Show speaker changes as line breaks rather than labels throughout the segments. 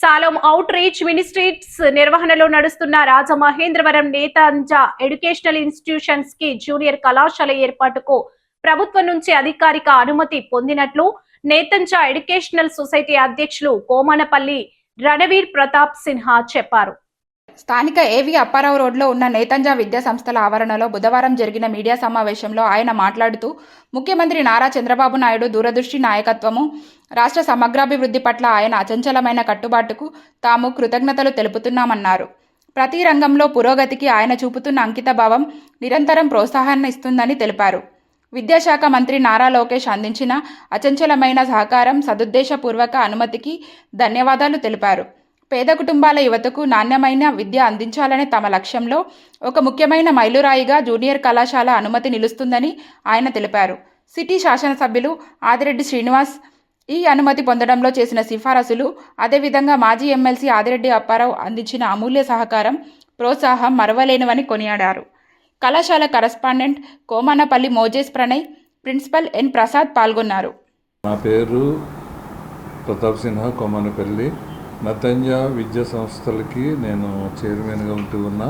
సాలోం out reach ministries నిర్వహణలో నడుస్తున్న Rajamahendravaram నేతాంజ educational institutions కి జూనియర్ కళాశాల ఏర్పాటుకు ప్రభుత్వం నుంచి అధికారిక అనుమతి పొందినట్లు నేతంజ ఎడ్యుకేషనల్ సొసైటీ అధ్యక్షులు కోమనపల్లి రణవీర్ ప్రతాప్ సిన్హా చెప్పారు.
స్థానిక ఏవి అప్పారావు రోడ్లో ఉన్న నేతంజ విద్యా సంస్థల ఆవరణలో బుధవారం జరిగిన మీడియా సమావేశంలో ఆయన మాట్లాడుతూ ముఖ్యమంత్రి నారా చంద్రబాబు నాయుడు దూరదృష్టి నాయకత్వము, రాష్ట్ర సమగ్రాభివృద్ధి పట్ల ఆయన అచంచలమైన కట్టుబాటుకు తాము కృతజ్ఞతలు తెలుపుతున్నామన్నారు. ప్రతి రంగంలో పురోగతికి ఆయన చూపుతున్న అంకితభావం నిరంతరం ప్రోత్సాహాన్ని ఇస్తుందని తెలిపారు. విద్యాశాఖ మంత్రి నారా లోకేష్ అందించిన అచంచలమైన సహకారం, సదుద్దేశపూర్వక అనుమతికి ధన్యవాదాలు తెలిపారు. పేద కుటుంబాల యువతకు నాణ్యమైన విద్య అందించాలనే తమ లక్ష్యంలో ఒక ముఖ్యమైన మైలురాయిగా జూనియర్ కళాశాల అనుమతి నిలుస్తుందని ఆయన తెలిపారు. సిటీ శాసనసభ్యులు ఆదిరెడ్డి శ్రీనివాస్ ఈ అనుమతి పొందడంలో చేసిన సిఫారసులు, అదేవిధంగా మాజీ ఎమ్మెల్సీ ఆదిరెడ్డి అప్పారావు అందించిన అమూల్య సహకారం, ప్రోత్సాహం మరవలేనివని కొనియాడారు. కళాశాల correspondent Komanapalli Moses Pranay, principal N Prasad పాల్గొన్నారు.
నా పేరు ప్రతాప్ సిన్హా, కోమనపల్లి. నేతంజ విద్యా సంస్థలకి నేను చైర్మన్గా ఉంటూ ఉన్నా.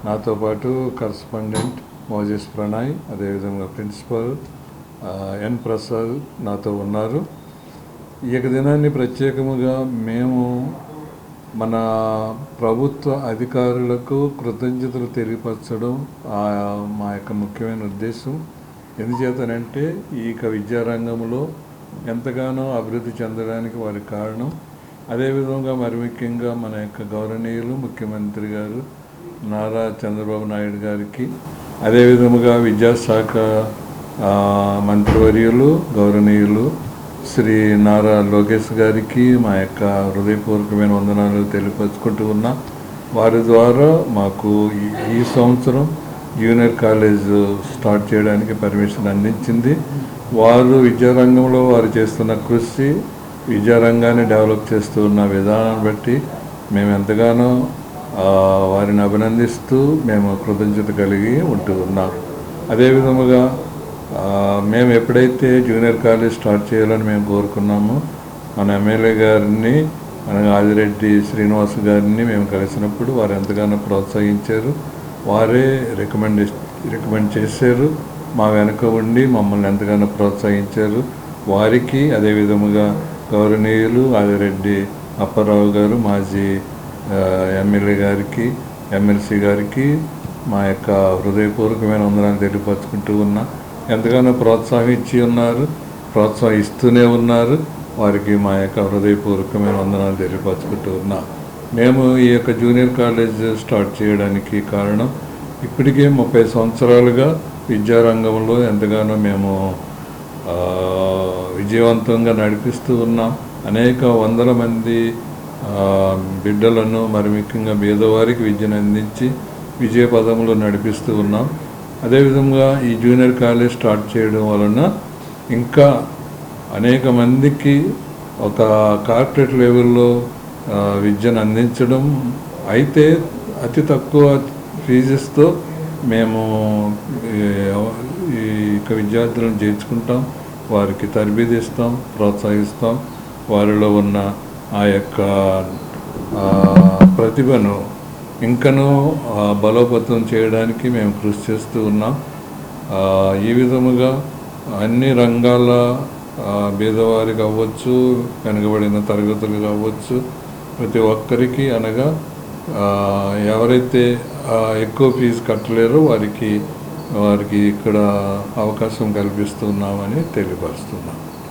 నాతో పాటు కరస్పాండెంట్ మోజేస్ ప్రణయ్, అదేవిధంగా ప్రిన్సిపల్ ఎన్ ప్రసాద్ నాతో ఉన్నారు. ఈ దినాన్ని ప్రత్యేకముగా మేము మన ప్రభుత్వ అధికారులకు కృతజ్ఞతలు తెలియపరచడం మా యొక్క ముఖ్యమైన ఉద్దేశం. ఎందుచేతనంటే ఈ విద్యారంగంలో ఎంతగానో అభివృద్ధి చెందడానికి వారి కారణం. అదేవిధంగా మరి ముఖ్యంగా మన యొక్క గౌరవనీయులు ముఖ్యమంత్రి గారు నారా చంద్రబాబు నాయుడు గారికి, అదేవిధముగా విద్యాశాఖ మంత్రివర్యులు గౌరవనీయులు శ్రీ నారా లోకేష్ గారికి మా యొక్క హృదయపూర్వకమైన వందనాలు తెలియపరుచుకుంటూ ఉన్నా. వారి ద్వారా మాకు ఈ సంవత్సరం జూనియర్ కాలేజ్ స్టార్ట్ చేయడానికి పర్మిషన్ అందించింది. వారు విద్యారంగంలో వారు చేస్తున్న కృషి, విద్యారంగాన్ని డెవలప్ చేస్తూ ఉన్న విధానాన్ని బట్టి మేము ఎంతగానో వారిని అభినందిస్తూ మేము కృతజ్ఞత కలిగి ఉంటూ ఉన్నాం. అదేవిధముగా మేము ఎప్పుడైతే జూనియర్ కాలేజ్ స్టార్ట్ చేయాలని మేము కోరుకున్నామో మన ఎమ్మెల్యే గారిని, మన ఆదిరెడ్డి శ్రీనివాస్ గారిని మేము కలిసినప్పుడు వారు ఎంతగానో ప్రోత్సహించారు. వారే రికమెండ్ చేశారు. మా వెనుక ఉండి మమ్మల్ని ఎంతగానో ప్రోత్సహించారు. వారికి, అదేవిధముగా గౌరవనీయులు ఆదిరెడ్డి అప్పారావు గారు, మాజీ ఎమ్మెల్యే గారికి, ఎమ్మెల్సీ గారికి మా యొక్క హృదయపూర్వకమైన వందనాలు తెలియపరుచుకుంటూ ఉన్నా. ఎంతగానో ప్రోత్సహిస్తూనే ఉన్నారు. వారికి మా యొక్క హృదయపూర్వకమైన వందనాలు తెలియపరుచుకుంటూ ఉన్నా. మేము ఈ యొక్క జూనియర్ కాలేజ్ స్టార్ట్ చేయడానికి కారణం, ఇప్పటికే 30 సంవత్సరాలుగా విద్యారంగంలో ఎంతగానో మేము విజయవంతంగా నడిపిస్తూ ఉన్నాం. అనేక వందల మంది బిడ్డలను, మరి ముఖ్యంగా పేదవారికి విద్యను అందించి విజయ పదంలో నడిపిస్తూ ఉన్నాం. అదేవిధంగా ఈ జూనియర్ కాలేజ్ స్టార్ట్ చేయడం వలన ఇంకా అనేక మందికి ఒక కార్పొరేట్ లెవెల్లో విద్యను అందించడం, అయితే అతి తక్కువ ఫీజెస్తో మేము ఈ విద్యార్థులను చేర్చుకుంటాం, వారికి తరబేదు ఇస్తాం, ప్రోత్సహిస్తాం. వారిలో ఉన్న ఆ యొక్క ప్రతిభను ఇంకనూ బలోపేతం చేయడానికి మేము కృషి చేస్తూ ఉన్నాం. ఈ విధముగా అన్ని రంగాల పేదవారికి అవ్వచ్చు, వెనుకబడిన తరగతులు కావచ్చు, ప్రతి ఒక్కరికి, అనగా ఎవరైతే ఎక్కువ ఫీజు కట్టలేరో వారికి ఇక్కడ అవకాశం కల్పిస్తున్నామని తెలియపరుస్తున్నాం.